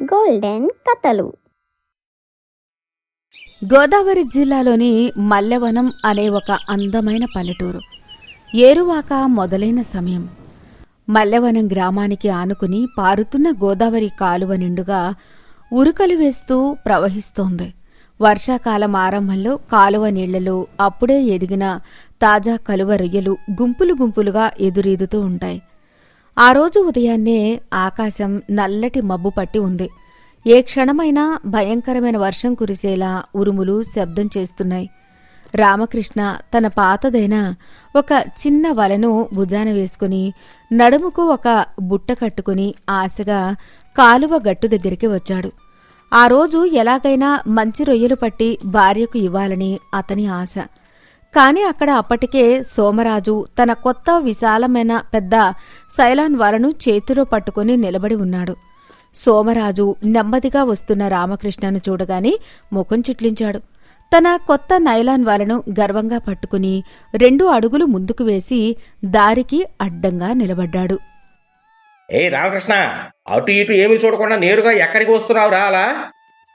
Golden కథలు. గోదావరి జిల్లాలోని మల్లెవనం అనే ఒక అందమైన పల్లెటూరు. ఏరువాక మొదలైన సమయం. మల్లెవనం గ్రామానికి ఆనుకుని పారుతున్న గోదావరి కాలువ నిండుగా ఉరుకలు వేస్తూ ప్రవహిస్తోంది. వర్షాకాలం ఆరంభంలో కాలువ నీళ్లలో అప్పుడే ఎదిగిన తాజా కలువ రొయ్యలు గుంపులు గుంపులుగా ఎదురీదుతూ ఉంటాయి. ఆ రోజు ఉదయాన్నే ఆకాశం నల్లటి మబ్బు పట్టి ఉంది. ఏ క్షణమైనా భయంకరమైన వర్షం కురిసేలా ఉరుములు శబ్దం చేస్తున్నాయి. రామకృష్ణ తన పాతదైన ఒక చిన్న వలను భుజాన వేసుకుని నడుముకు ఒక బుట్ట కట్టుకుని ఆశగా కాలువ గట్టు దగ్గరికి వచ్చాడు. ఆ రోజు ఎలాగైనా మంచి రొయ్యలు పట్టి భార్యకు ఇవ్వాలని అతని ఆశ. కాని అక్కడ అప్పటికే సోమరాజు తన కొత్త విశాలమైన పెద్ద సైలాన్ వలను చేతిలో పట్టుకుని నిలబడి ఉన్నాడు. సోమరాజు నెమ్మదిగా వస్తున్న రామకృష్ణను చూడగానే ముఖం చిట్లించాడు. తన కొత్త నైలాన్ వలను గర్వంగా పట్టుకుని 2 అడుగులు ముందుకు వేసి దారికి అడ్డంగా నిలబడ్డాడు. ఏ రామకృష్ణ, అటు ఇటు ఏమీ చూడకుండా నేరుగా ఎక్కడికి వస్తున్నావు రా? అలా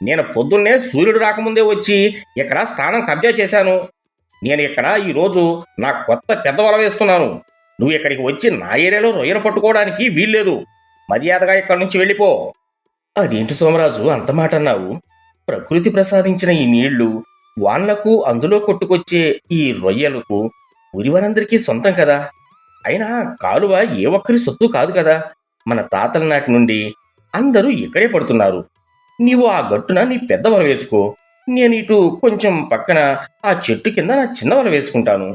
నేను పొద్దున్నే సూర్యుడు రాకముందే వచ్చి ఇక్కడ స్థానం కబ్జా చేశాను. నేను ఇక్కడ ఈరోజు నా కొత్త పెద్ద వల వేస్తున్నాను. నువ్వు ఇక్కడికి వచ్చి నా ఏరియాలో రొయ్యలు పట్టుకోవడానికి వీల్లేదు. మర్యాదగా ఇక్కడి నుంచి వెళ్ళిపో. అదేంటి సోమరాజు అంత మాట అన్నావు? ప్రకృతి ప్రసాదించిన ఈ నీళ్లు, వాన్లకు అందులో కొట్టుకొచ్చే ఈ రొయ్యలకు ఊరివారందరికీ సొంతం కదా. అయినా కాలువ ఏ ఒక్కరి సొత్తు కాదు కదా. మన తాతల నాటి నుండి అందరూ ఇక్కడే పడుతున్నారు. నీవు ఆ గట్టున నీ పెద్ద వల వేసుకో. నేను ఇటు కొంచెం పక్కన ఆ చెట్టు కింద నా చిన్న వల వేసుకుంటాను.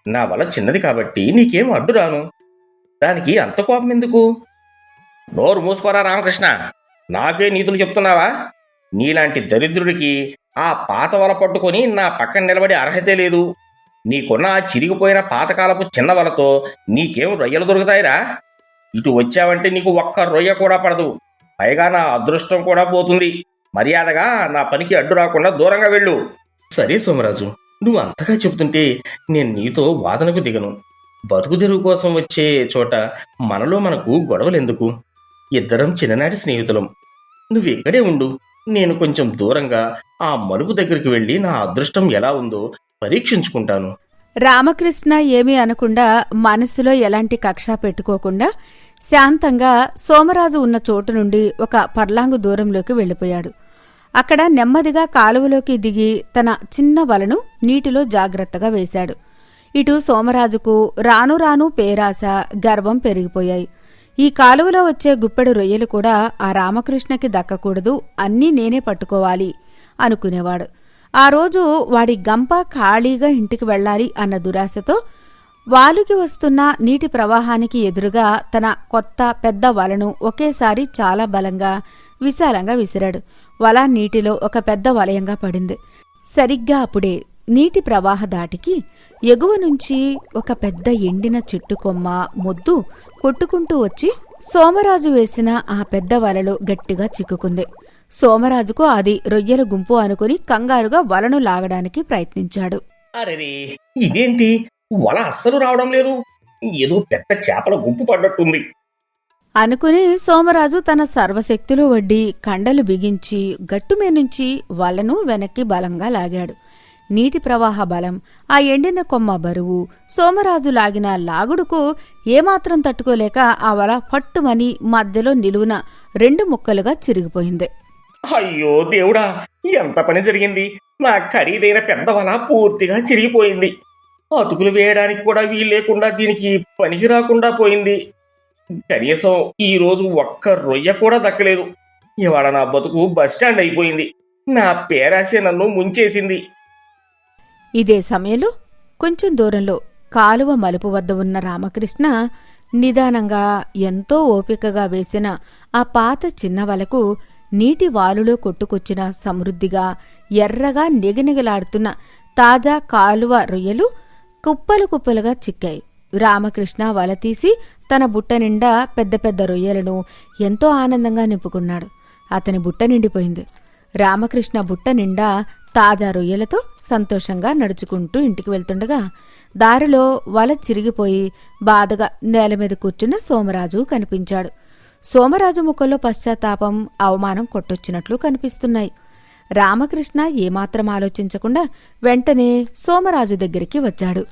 నా వల చిన్నది కాబట్టి నీకేం అడ్డు రాను. దానికి అంత కోపం ఎందుకు? నోరు మూసుకోరా రామకృష్ణ, నాకే నీతులు చెప్తున్నావా? నీలాంటి దరిద్రుడికి ఆ పాత వల పట్టుకొని నా పక్కన నిలబడి అర్హతే లేదు. నీకున్న ఆ చిరిగిపోయిన పాతకాలపు చిన్న వలతో నీకేం రొయ్యలు దొరుకుతాయిరా? ఇటు వచ్చావంటే నీకు ఒక్క రొయ్య కూడా పడదు. పైగా నా అదృష్టం కూడా పోతుంది. మర్యాదగా నా పనికి అడ్డు రాకుండా దూరంగా వెళ్ళు. సరే సోమరాజు, నువ్వు అంతగా చెబుతుంటే నేను నీతో వాదనకు దిగను. బతుకు తెరువు కోసం వచ్చే చోట మనలో మనకు గొడవలెందుకు? ఇద్దరం చిన్ననాటి స్నేహితులం. నువ్వు ఇక్కడే ఉండు. నేను కొంచెం దూరంగా ఆ మలుపు దగ్గరికి వెళ్ళి నా అదృష్టం ఎలా ఉందో పరీక్షించుకుంటాను. రామకృష్ణ ఏమీ అనకుండా, మనసులో ఎలాంటి కక్ష పెట్టుకోకుండా శాంతంగా సోమరాజు ఉన్న చోటు నుండి ఒక పర్లాంగు దూరంలోకి వెళ్ళిపోయాడు. అక్కడ నెమ్మదిగా కాలువలోకి దిగి తన చిన్న వలను నీటిలో జాగ్రత్తగా వేశాడు. ఇటు సోమరాజుకు రాను రాను పేరాశ, గర్వం పెరిగిపోయాయి. ఈ కాలువలో వచ్చే గుప్పెడు రొయ్యలు కూడా ఆ రామకృష్ణకి దక్కకూడదు, అన్నీ నేనే పట్టుకోవాలి అనుకునేవాడు. ఆ రోజు వాడి గంప ఖాళీగా ఇంటికి వెళ్లాలి అన్న దురాశతో వాలుకి వస్తున్న నీటి ప్రవాహానికి ఎదురుగా తన కొత్త పెద్ద వలను ఒకేసారి చాలా బలంగా విశాలంగా విసిరాడు. వల నీటిలో ఒక పెద్ద వలయంగా పడింది. సరిగ్గా అప్పుడే నీటి ప్రవాహ దాటికి ఎగువ నుంచి ఒక పెద్ద ఎండిన చెట్టు కొమ్మ మొద్దు కొట్టుకుంటూ వచ్చి సోమరాజు వేసిన ఆ పెద్ద వలలో గట్టిగా చిక్కుకుంది. సోమరాజుకు అది రొయ్యల గుంపు అనుకుని కంగారుగా వలను లాగడానికి ప్రయత్నించాడు. అరే, ఇదేంటి వల అస్సలు రావడం లేదు? ఏదో పెద్ద చేపల గుంపు పడ్డట్టుంది అనుకుని సోమరాజు తన సర్వశక్తులు వడ్డి కండలు బిగించి గట్టుమే నుంచి వలను వెనక్కి బలంగా లాగాడు. నీటి ప్రవాహ బలం, ఆ ఎండిన కొమ్మ బరువు, సోమరాజు లాగిన లాగుడుకు ఏమాత్రం తట్టుకోలేక ఆ వల పట్టుమని మధ్యలో నిలువున 2 ముక్కలుగా చిరిగిపోయింది. అయ్యో దేవుడా, ఎంత పని జరిగింది! నా ఖరీదైన పెద్ద వల పూర్తిగా చిరిగిపోయింది. అతుకులు వేయడానికి కూడా వీలు లేకుండా దీనికి పనికి రాకుండా పోయింది. కనీసం ఈరోజు ఒక్క రొయ్య కూడా దక్కలేదు. ఇవాళ నా బతుకు బస్టాండ్ అయిపోయింది. నా పేరాసే నన్ను ముంచేసింది. ఇదే సమయంలో కొంచెం దూరంలో కాలువ మలుపు వద్ద ఉన్న రామకృష్ణ నిదానంగా ఎంతో ఓపికగా వేసిన ఆ పాత చిన్న వలకు నీటి వాలులో కొట్టుకొచ్చిన సమృద్ధిగా ఎర్రగా నిగనిగలాడుతున్న తాజా కాలువ రొయ్యలు కుప్పలు కుప్పలుగా చిక్కాయి. రామకృష్ణ వల తీసి తన బుట్ట నిండా పెద్ద పెద్ద రొయ్యలను ఎంతో ఆనందంగా నింపుకున్నాడు. అతని బుట్ట నిండిపోయింది. రామకృష్ణ బుట్ట నిండా తాజా రొయ్యలతో సంతోషంగా నడుచుకుంటూ ఇంటికి వెళ్తుండగా దారిలో వల చిరిగిపోయి బాధగా నేలమీద కూర్చున్న సోమరాజు కనిపించాడు. సోమరాజు ముఖంలో పశ్చాత్తాపం, అవమానం కొట్టొచ్చినట్లు కనిపిస్తున్నాయి. రామకృష్ణ ఏమాత్రం ఆలోచించకుండా వెంటనే సోమరాజు దగ్గరికి వచ్చాడు.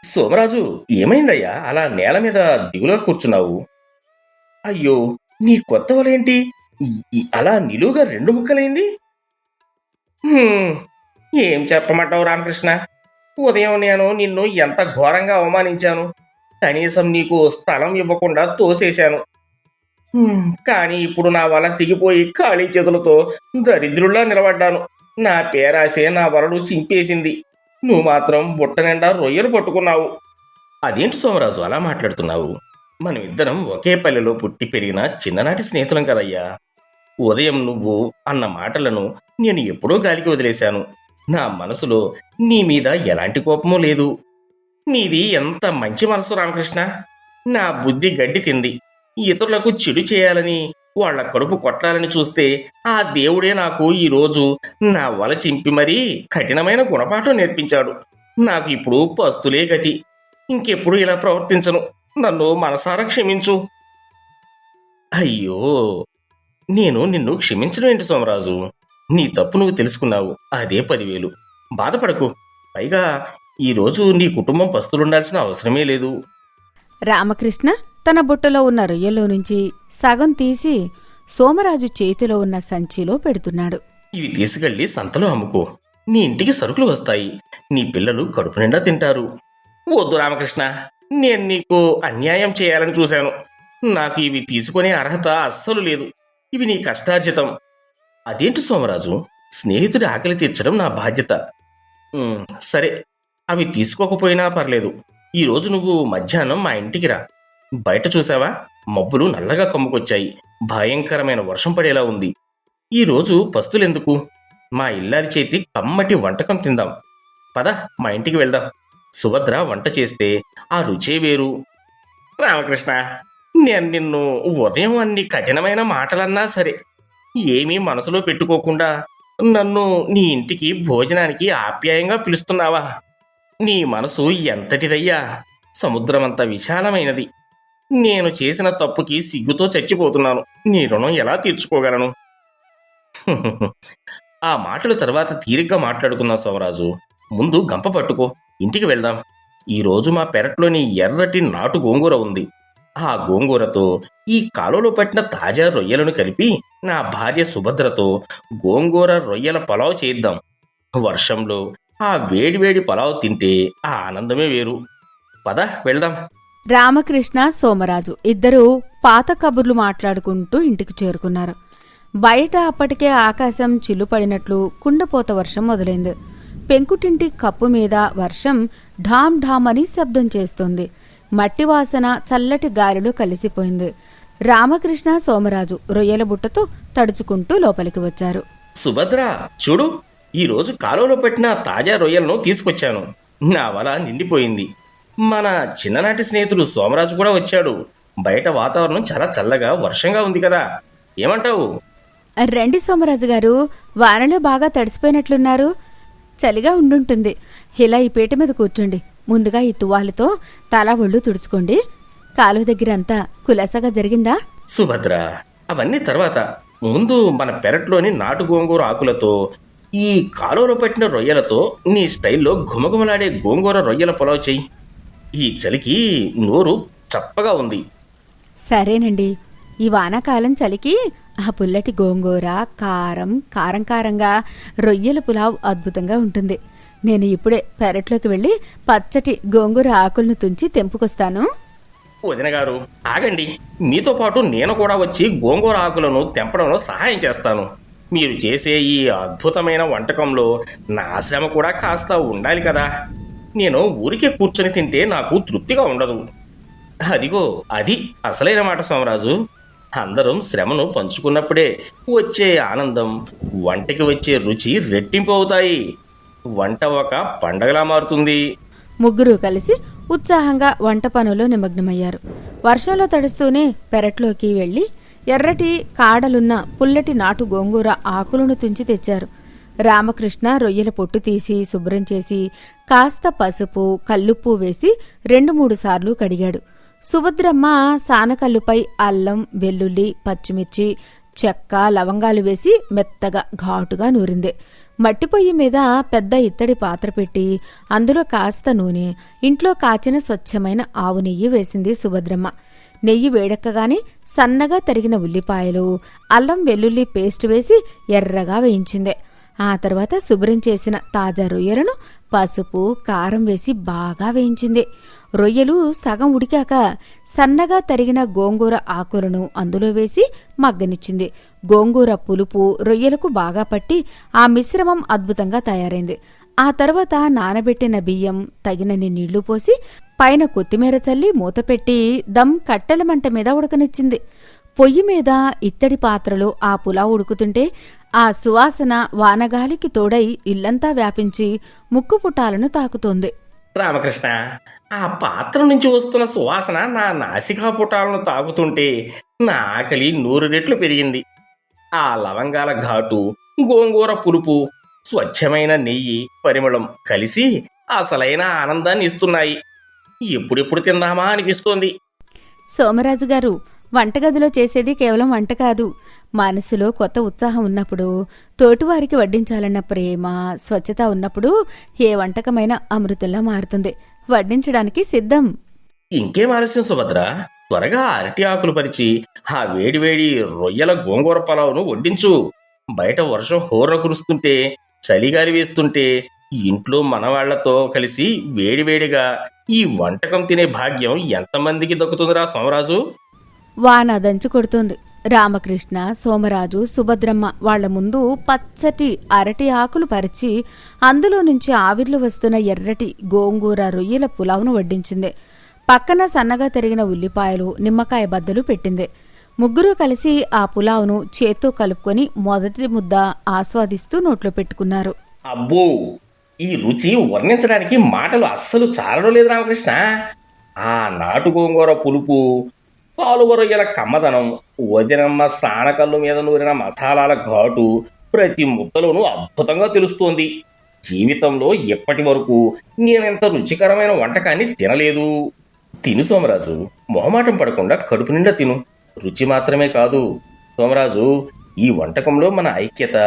సోమరాజు, ఏమైందయ్యా అలా నేల మీద దిగులుగా కూర్చున్నావు? అయ్యో, నీ కొత్త వలేంటి అలా నిలువుగా 2 ముక్కలైంది? ఏం చెప్పమంటావు రామకృష్ణ? ఉదయం నేను నిన్ను ఎంత ఘోరంగా అవమానించాను. కనీసం నీకు స్థలం ఇవ్వకుండా తోసేశాను. కానీ ఇప్పుడు నా వల తెగిపోయి ఖాళీ చేతులతో దరిద్రుల్లా నిలబడ్డాను. నా పేరాసే నా వలను చింపేసింది. నువ్వు మాత్రం బుట్ట నిండా రొయ్యలు పట్టుకున్నావు. అదేంటి సోమరాజు అలా మాట్లాడుతున్నావు? మనమిద్దరం ఒకే పల్లెలో పుట్టి పెరిగిన చిన్ననాటి స్నేహితులం కదయ్యా. ఉదయం నువ్వు అన్న మాటలను నేను ఎప్పుడో గాలికి వదిలేశాను. నా మనసులో నీ మీద ఎలాంటి కోపమూ లేదు. నీది ఎంత మంచి మనసు రామకృష్ణ. నా బుద్ధి గడ్డి తింది. ఇతరులకు చెడు చేయాలని, వాళ్ల కడుపు కొట్టాలని చూస్తే ఆ దేవుడే నాకు ఈరోజు నా వల చింపి మరీ కఠినమైన గుణపాఠం నేర్పించాడు. నాకు ఇప్పుడు పస్తులే గతి. ఇంకెప్పుడు ఇలా ప్రవర్తించను. నన్ను మనసారా క్షమించు. అయ్యో, నేను నిన్ను క్షమించడం ఏంటి సోమరాజు? నీ తప్పు నువ్వు తెలుసుకున్నావు, అదే 10,000. బాధపడకు. పైగా ఈరోజు నీ కుటుంబం పస్తులుండాల్సిన అవసరమే లేదు. రామకృష్ణ తన బుట్టలో ఉన్న రొయ్యలో నుంచి సగం తీసి సోమరాజు చేతిలో ఉన్న సంచిలో పెడుతున్నాడు. ఇవి తీసుకెళ్లి సంతలో అమ్ముకో. నీ ఇంటికి సరుకులు వస్తాయి. నీ పిల్లలు కడుపు నిండా తింటారు. వద్దు రామకృష్ణ, నేను నీకు అన్యాయం చేయాలని చూశాను. నాకు ఇవి తీసుకునే అర్హత అస్సలు లేదు. ఇవి నీ కష్టార్జితం. అదేంటి సోమరాజు, స్నేహితుడి ఆకలి తీర్చడం నా బాధ్యత. సరే, అవి తీసుకోకపోయినా పర్లేదు. ఈరోజు నువ్వు మధ్యాహ్నం మా ఇంటికి రా. బయట చూసావా, మబ్బులు నల్లగా కమ్ముకొచ్చాయి. భయంకరమైన వర్షం పడేలా ఉంది. ఈరోజు పస్తులెందుకు? మా ఇల్లాలి చేతి కమ్మటి వంటకం తిందాం. పద, మా ఇంటికి వెళ్దాం. సుభద్ర వంట చేస్తే ఆ రుచే వేరు. రామకృష్ణ, నేను నిన్ను ఉదయం అన్ని కఠినమైన మాటలన్నా సరే ఏమీ మనసులో పెట్టుకోకుండా నన్ను నీ ఇంటికి భోజనానికి ఆప్యాయంగా పిలుస్తున్నావా? నీ మనసు ఎంతటిదయ్యా! సముద్రమంత విశాలమైనది. నేను చేసిన తప్పుకి సిగ్గుతో చచ్చిపోతున్నాను. నీ రుణం ఎలా తీర్చుకోగలను? ఆ మాటల తర్వాత తీరిగ్గా మాట్లాడుకుందాం సోమరాజు. ముందు గంప పట్టుకో, ఇంటికి వెళ్దాం. ఈరోజు మా పెరట్లోని ఎర్రటి నాటు గోంగూర ఉంది. ఆ గోంగూరతో ఈ కాలువలో పట్టిన తాజా రొయ్యలను కలిపి నా భార్య సుభద్రతో గోంగూర రొయ్యల పలావ్ చేద్దాం. వర్షంలో ఆ వేడివేడి పలావ్ తింటే ఆ ఆనందమే వేరు. పద, వెళ్దాం. రామకృష్ణ, సోమరాజు ఇద్దరూ పాత కబుర్లు మాట్లాడుకుంటూ ఇంటికి చేరుకున్నారు. బయట అప్పటికే ఆకాశం చిల్లుపడినట్లు కుండపోత వర్షం మొదలైంది. పెంకుటింటి కప్పు మీద వర్షం ఢామ్ ఢామ్ అని శబ్దం చేస్తుంది. మట్టి వాసన చల్లటి గాలిలో కలిసిపోయింది. రామకృష్ణ, సోమరాజు రొయ్యల బుట్టతో తడుచుకుంటూ లోపలికి వచ్చారు. సుభద్ర, చూడు, ఈరోజు కాలువలో పెట్టిన తాజా రొయ్యలను తీసుకొచ్చాను. నా వల నిండిపోయింది. మన చిన్ననాటి స్నేహితుడు సోమరాజు కూడా వచ్చాడు. బయట వాతావరణం చాలా చల్లగా వర్షంగా ఉంది కదా, ఏమంటావు? రండి సోమరాజు గారు, వానలో బాగా తడిసిపోయినట్లున్నారు. చలిగా ఉండుంటుంది. ఇలా ఈ పీట మీద కూర్చోండి. ముందుగా ఈ తువ్వాలుతో తల ఒళ్ళు తుడుచుకోండి. కాలువ దగ్గర అంతా కులాసగా జరిగిందా? సుభద్ర, అవన్నీ తర్వాత. ముందు మన పెరట్లోని నాటు గోంగూర ఆకులతో ఈ కాలువలో పట్టిన రొయ్యలతో నీ స్టైల్లో ఘుమఘుమలాడే గోంగూర రొయ్యల పొలావ్ చెయ్యి. ఈ చలికి నోరు చప్పగా ఉంది. సరేనండి. ఈ వానాకాలం చలికి ఆ పుల్లటి గోంగూర, కారం కారంగా రొయ్యల పులావ్ అద్భుతంగా ఉంటుంది. నేను ఇప్పుడే పెరట్లోకి వెళ్ళి పచ్చటి గోంగూర ఆకులను తుంచి తెంపుకొస్తాను. వదిన గారు, ఆగండి. మీతో పాటు నేను కూడా వచ్చి గోంగూర ఆకులను తెంపడంలో సహాయం చేస్తాను. మీరు చేసే ఈ అద్భుతమైన వంటకంలో నా శ్రమ కూడా కాస్త ఉండాలి కదా. నేను ఊరికే కూర్చొని తింటే నాకు తృప్తిగా ఉండదు. అదిగో, అది అసలైన మాట సోమరాజు. అందరం శ్రమను పంచుకున్నప్పుడే వచ్చే ఆనందం, వంటకి వచ్చే రుచి రెట్టింపు అవుతాయి. వంట ఒక పండగలా మారుతుంది. ముగ్గురు కలిసి ఉత్సాహంగా వంట పనులో నిమగ్నమయ్యారు. వర్షంలో తడుస్తూనే పెరట్లోకి వెళ్లి ఎర్రటి కాడలున్న పుల్లటి నాటు గోంగూర ఆకులను తుంచి తెచ్చారు. రామకృష్ణ రొయ్యల పొట్టు తీసి శుభ్రం చేసి కాస్త పసుపు, కల్లుప్పు వేసి 2-3 సార్లు కడిగాడు. సుభద్రమ్మ సానకల్లుపై అల్లం, వెల్లుల్లి, పచ్చిమిర్చి, చెక్క, లవంగాలు వేసి మెత్తగా ఘాటుగా నూరింది. మట్టి పొయ్యి మీద పెద్ద ఇత్తడి పాత్ర పెట్టి అందులో కాస్త నూనె, ఇంట్లో కాచిన స్వచ్ఛమైన ఆవు నెయ్యి వేసింది సుభద్రమ్మ. నెయ్యి వేడెక్కగానే సన్నగా తరిగిన ఉల్లిపాయలు, అల్లం వెల్లుల్లి పేస్ట్ వేసి ఎర్రగా వేయించింది. ఆ తర్వాత శుభ్రం చేసిన తాజా రొయ్యలను పసుపు, కారం వేసి బాగా వేయించింది. రొయ్యలు సగం ఉడికాక సన్నగా తరిగిన గోంగూర ఆకులను అందులో వేసి మగ్గనిచ్చింది. గోంగూర పులుపు రొయ్యలకు బాగా పట్టి ఆ మిశ్రమం అద్భుతంగా తయారైంది. ఆ తర్వాత నానబెట్టిన బియ్యం, తగినన్ని నీళ్లు పోసి పైన కొత్తిమీర చల్లి మూతపెట్టి దమ్ కట్టెల మంట మీద ఉడకనిచ్చింది. పొయ్యి మీద ఇత్తడి పాత్రలో ఆ పులావ్ ఉడుకుతుంటే ఆ సువాసన వానగాలికి తోడై ఇల్లంతా వ్యాపించి ముక్కు పుటాలను తాకుతోంది. రామకృష్ణ, ఆ పాత్ర నుంచి వస్తున్న సువాసన నా నాసికా పుటాలను తాగుతుంటే నా ఆకలి 100 రెట్లు పెరిగింది. ఆ లవంగాల ఘాటు, గోంగూర పులుపు, స్వచ్ఛమైన నెయ్యి పరిమళం కలిసి అసలైన ఆనందాన్ని ఇస్తున్నాయి. ఎప్పుడెప్పుడు తిందామా అనిపిస్తోంది. సోమరాజు గారు, వంటగదిలో చేసేది కేవలం వంట కాదు. మనసులో కొత్త ఉత్సాహం ఉన్నప్పుడు, తోటివారికి వడ్డించాలన్న ప్రేమ, స్వచ్ఛత ఉన్నప్పుడు ఏ వంటకమైనా అమృతంలా మారుతుంది. వడ్డించడానికి సిద్ధం. ఇంకేం ఆలస్యం సుభద్ర, త్వరగా అరటి ఆకులు పరిచి ఆ వేడివేడి రొయ్యల గోంగూర పలావును వడ్డించు. బయట వర్షం హోర్ర కురుస్తుంటే, చలిగాలి వేస్తుంటే ఇంట్లో మనవాళ్లతో కలిసి వేడివేడిగా ఈ వంటకం తినే భాగ్యం ఎంతమందికి దక్కుతుందిరా సోమరాజు? వాన దంచి కొడుతోంది. రామకృష్ణ, సోమరాజు, సుభద్రమ్మ వాళ్ల ముందు పచ్చటి అరటి ఆకులు పరిచి అందులో నుంచి ఆవిర్లు వస్తున్న ఎర్రటి గోంగూర రొయ్యల పులావును వడ్డించింది. పక్కన సన్నగా తరిగిన ఉల్లిపాయలు, నిమ్మకాయ బద్దలు పెట్టింది. ముగ్గురూ కలిసి ఆ పులావును చేత్తో కలుపుకొని మొదటి ముద్ద ఆస్వాదిస్తూ నోట్లో పెట్టుకున్నారు. అబ్బో, ఈ రుచి వర్ణించడానికి మాటలు అస్సలు చాలడం లేదు రామకృష్ణ. ఆ నాటు గోంగూర పులుపు, పాలువ రొయ్యల కమ్మదనం, వదినమ్మ సానకల్లు మీద నూరిన మసాలాల ఘాటు ప్రతి ముద్దలోనూ అద్భుతంగా తెలుస్తోంది. జీవితంలో ఎప్పటి వరకు నేనెంత రుచికరమైన వంటకాన్ని తినలేదు. తిను సోమరాజు, మొహమాటం పడకుండా కడుపు నిండా తిను. రుచి మాత్రమే కాదు సోమరాజు, ఈ వంటకంలో మన ఐక్యత,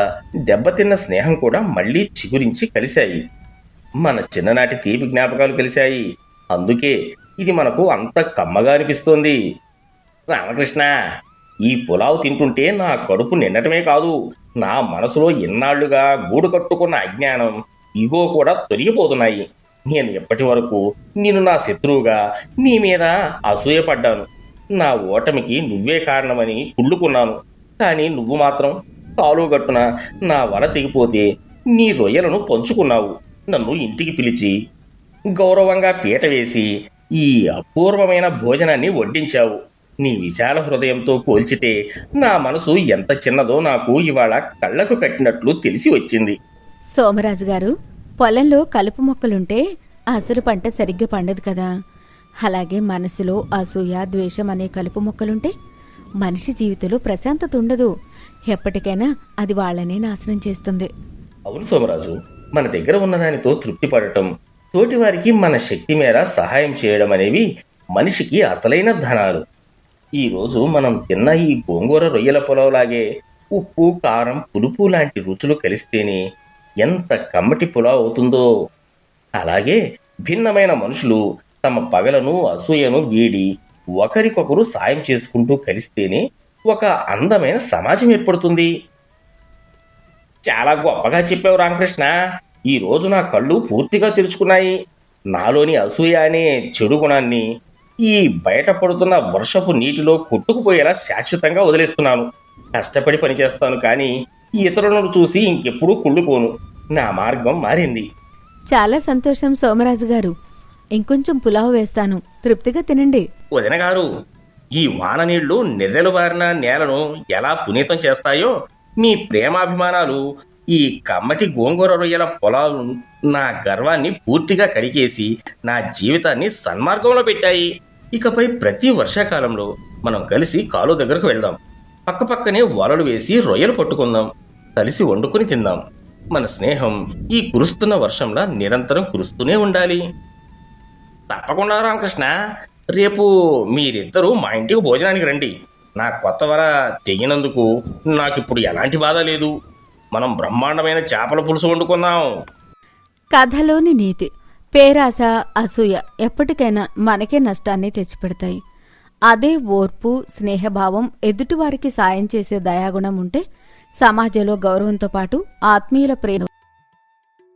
దెబ్బతిన్న స్నేహం కూడా మళ్లీ చిగురించి కలిశాయి. మన చిన్ననాటి తీపి జ్ఞాపకాలు కలిశాయి. అందుకే ఇది మనకు అంత కమ్మగా అనిపిస్తోంది. రామకృష్ణ, ఈ పులావ్ తింటుంటే నా కడుపు నిండటమే కాదు, నా మనసులో ఇన్నాళ్లుగా గూడు కట్టుకున్న అజ్ఞానం, ఇగో కూడా తొలగిపోతున్నాయి. నేను ఎప్పటి వరకు నేను నా శత్రువుగా నీ మీద అసూయపడ్డాను. నా ఓటమికి నువ్వే కారణమని కుళ్ళుకున్నాను. కానీ నువ్వు మాత్రం కాలువగట్టున నా వల తెగిపోతే నీ రొయ్యలను పంచుకున్నావు. నన్ను ఇంటికి పిలిచి గౌరవంగా పీట వేసి ఈ అపూర్వమైన భోజనాన్ని వడ్డించావు. నీ విశాల హృదయంతో పోల్చితే నా మనసు ఎంత చిన్నదో నాకు ఇవాళ కళ్ళకు కట్టినట్లు తెలిసి వచ్చింది. సోమరాజు గారు, పొలంలో కలుపు మొక్కలుంటే అసలు పంట సరిగ్గా పండదు కదా. అలాగే మనసులో అసూయ, ద్వేషం అనే కలుపు మొక్కలుంటే మనిషి జీవితంలో ప్రశాంతత ఉండదు. ఎప్పటికైనా అది వాళ్ళనే నాశనం చేస్తుంది. అవును సోమరాజు, మన దగ్గర ఉన్నదానితో తృప్తి పడటం, తోటివారికి మన శక్తి మేర సహాయం చేయడం అనేవి మనిషికి అసలైన ధనాలు. ఈరోజు మనం తిన్న ఈ గోంగూర రొయ్యల పులావులాగే ఉప్పు, కారం, పులుపు లాంటి రుచులు కలిస్తేనే ఎంత కమ్మటి పులావ్ అవుతుందో. అలాగే భిన్నమైన మనుషులు తమ పగలను, అసూయను వీడి ఒకరికొకరు సాయం చేసుకుంటూ కలిస్తేనే ఒక అందమైన సమాజం ఏర్పడుతుంది. చాలా గొప్పగా చెప్పావు రామకృష్ణ. ఈ రోజు నా కళ్ళు పూర్తిగా తెరుచుకున్నాయి. నాలోని అసూయ అనే చెడు గుణాన్ని ఈ బయటపడుతున్న వర్షపు నీటిలో కొట్టుకుపోయేలా శాశ్వతంగా వదిలేస్తున్నాను. కష్టపడి పనిచేస్తాను, కానీ ఇతరులను చూసి ఇంకెప్పుడూ కుళ్ళుకోను. నా మార్గం మారింది. చాలా సంతోషం సోమరాజు గారు. ఇంకొంచెం పులావ్ వేస్తాను, తృప్తిగా తినండి. వదిన గారు, ఈ వాన నీళ్లు నెర్రెలు బారిన నేలను ఎలా పునీతం చేస్తాయో మీ ప్రేమాభిమానాలు ఈ కమ్మటి గోంగూర రొయ్యల పొలాలు నా గర్వాన్ని పూర్తిగా కడిగేసి నా జీవితాన్ని సన్మార్గంలో పెట్టాయి. ఇకపై ప్రతి వర్షాకాలంలో మనం కలిసి కాలువ దగ్గరకు వెళ్దాం. పక్కపక్కనే వలలు వేసి రొయ్యలు పట్టుకుందాం. కలిసి వండుకొని తిందాం. మన స్నేహం ఈ కురుస్తున్న వర్షంలా నిరంతరం కురుస్తూనే ఉండాలి. తప్పకుండా రామకృష్ణ, రేపు మీరిద్దరూ మా ఇంటికి భోజనానికి రండి. నా కొత్త వర తెగినందుకు నాకిప్పుడు ఎలాంటి బాధ లేదు. మనం బ్రహ్మాండమైన చేపల పులుసు వండుకుందాం. కథలోని నీతి: పేరాస, అసూయ ఎప్పటికైనా మనకే నష్టాన్ని తెచ్చిపెడతాయి. అదే ఓర్పు, స్నేహభావం, ఎదుటివారికి సాయం చేసే దయాగుణం ఉంటే సమాజంలో గౌరవంతో పాటు ఆత్మీయుల ప్రేమ